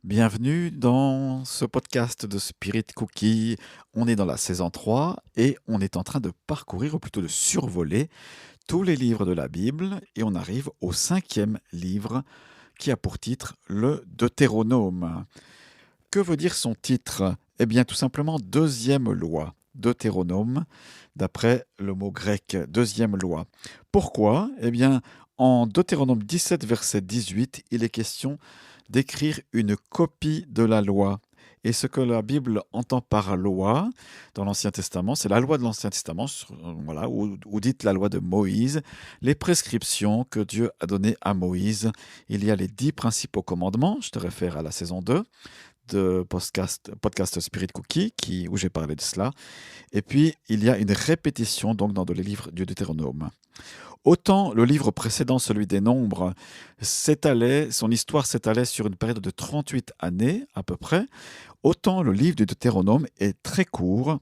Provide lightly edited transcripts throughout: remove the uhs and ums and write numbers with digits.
Bienvenue dans ce podcast de Spirit Cookie. On est dans la saison 3 et on est en train de parcourir, ou plutôt de survoler, tous les livres de la Bible et on arrive au 5e livre qui a pour titre le Deutéronome. Que veut dire son titre? Eh bien tout simplement deuxième loi. Deutéronome, d'après le mot grec deuxième loi. Pourquoi? Eh bien en Deutéronome 17, verset 18, il est question d'écrire une copie de la loi. Et ce que la Bible entend par loi dans l'Ancien Testament, c'est la loi de l'Ancien Testament, voilà, ou dite la loi de Moïse, les prescriptions que Dieu a données à Moïse. Il y a les 10 principaux commandements, je te réfère à la saison 2 de podcast Spirit Cookie, où j'ai parlé de cela. Et puis, il y a une répétition donc dans les livres du Deutéronome. Autant le livre précédent, celui des Nombres, son histoire s'étalait sur une période de 38 années à peu près, autant le livre du Deutéronome est très court,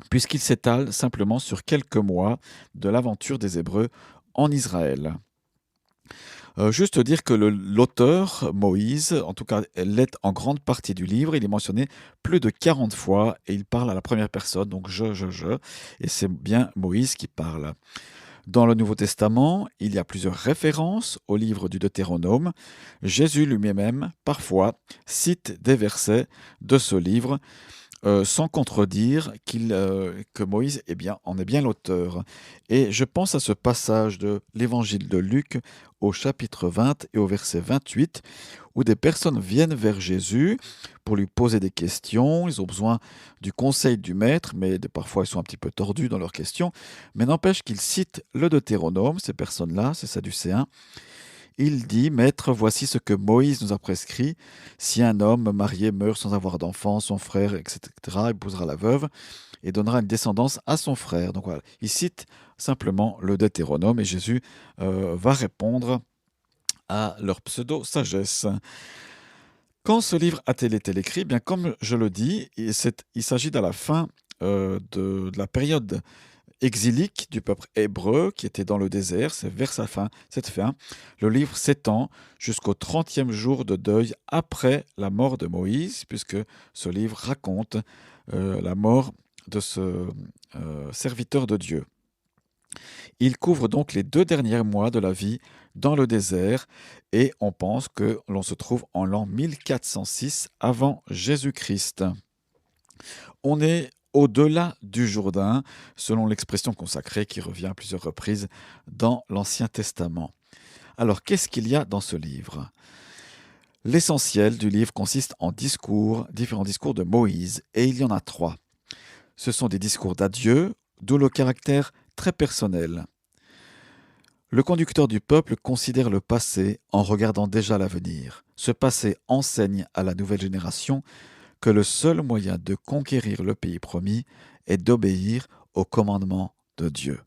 puisqu'il s'étale simplement sur quelques mois de l'aventure des Hébreux en Israël. Juste dire que l'auteur, Moïse, en tout cas, l'est en grande partie du livre. Il est mentionné plus de 40 fois et il parle à la première personne, donc je. Et c'est bien Moïse qui parle. Dans le Nouveau Testament, il y a plusieurs références au livre du Deutéronome. Jésus lui-même, parfois, cite des versets de ce livre sans contredire que Moïse en est bien l'auteur. Et je pense à ce passage de l'évangile de Luc au chapitre 20 et au verset 28, où des personnes viennent vers Jésus pour lui poser des questions. Ils ont besoin du conseil du maître, mais parfois ils sont un petit peu tordus dans leurs questions. Mais n'empêche qu'ils citent le Deutéronome, ces personnes-là, ces Sadducéens. Il dit, Maître, voici ce que Moïse nous a prescrit. Si un homme marié meurt sans avoir d'enfant, son frère, etc., épousera la veuve et donnera une descendance à son frère. Donc voilà, il cite simplement le Deutéronome et Jésus va répondre à leur pseudo-sagesse. Quand ce livre a-t-il été écrit? Bien, comme je le dis, il s'agit de la fin de la période exilique du peuple hébreu qui était dans le désert. C'est vers cette fin. Le livre s'étend jusqu'au 30e jour de deuil après la mort de Moïse, puisque ce livre raconte la mort de ce serviteur de Dieu. Il couvre donc les 2 derniers mois de la vie dans le désert et on pense que l'on se trouve en l'an 1406 avant Jésus-Christ. On est au-delà du Jourdain, selon l'expression consacrée qui revient à plusieurs reprises dans l'Ancien Testament. Alors, qu'est-ce qu'il y a dans ce livre? L'essentiel du livre consiste en différents discours de Moïse, et il y en a 3. Ce sont des discours d'adieu, d'où le caractère très personnel. Le conducteur du peuple considère le passé en regardant déjà l'avenir. Ce passé enseigne à la nouvelle génération que le seul moyen de conquérir le pays promis est d'obéir aux commandements de Dieu.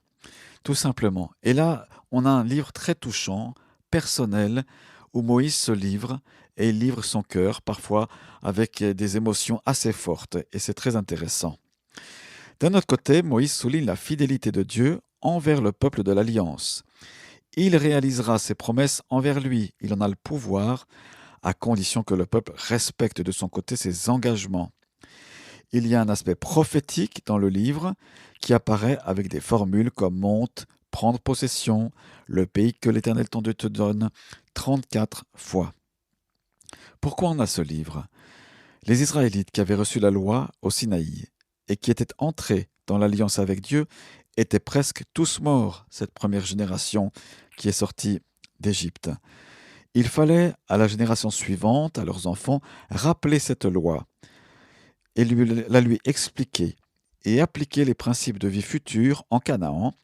Tout simplement. Et là, on a un livre très touchant, personnel, où Moïse se livre et il livre son cœur, parfois avec des émotions assez fortes, et c'est très intéressant. D'un autre côté, Moïse souligne la fidélité de Dieu envers le peuple de l'Alliance. Il réalisera ses promesses envers lui, il en a le pouvoir, à condition que le peuple respecte de son côté ses engagements. Il y a un aspect prophétique dans le livre qui apparaît avec des formules comme monte, prendre possession, le pays que l'Éternel ton Dieu te donne, 34 fois. Pourquoi on a ce livre? Les Israélites qui avaient reçu la loi au Sinaï et qui étaient entrés dans l'alliance avec Dieu étaient presque tous morts, cette première génération qui est sortie d'Égypte. Il fallait à la génération suivante, à leurs enfants, rappeler cette loi et la lui expliquer et appliquer les principes de vie future en Canaan,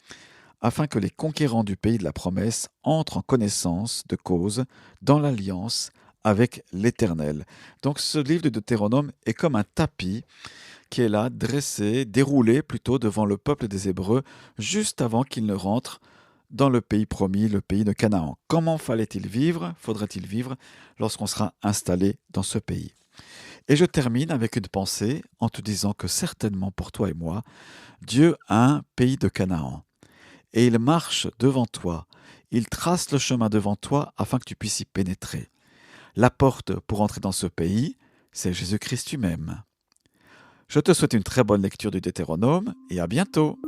afin que les conquérants du pays de la promesse entrent en connaissance de cause dans l'alliance avec l'Éternel. Donc ce livre de Deutéronome est comme un tapis qui est là, dressé, déroulé plutôt devant le peuple des Hébreux, juste avant qu'ils ne rentrent dans le pays promis, le pays de Canaan. Comment faudrait-il vivre lorsqu'on sera installé dans ce pays? Et je termine avec une pensée en te disant que certainement pour toi et moi, Dieu a un pays de Canaan. Et il marche devant toi, il trace le chemin devant toi afin que tu puisses y pénétrer. La porte pour entrer dans ce pays, c'est Jésus-Christ lui-même. Je te souhaite une très bonne lecture du Deutéronome et à bientôt.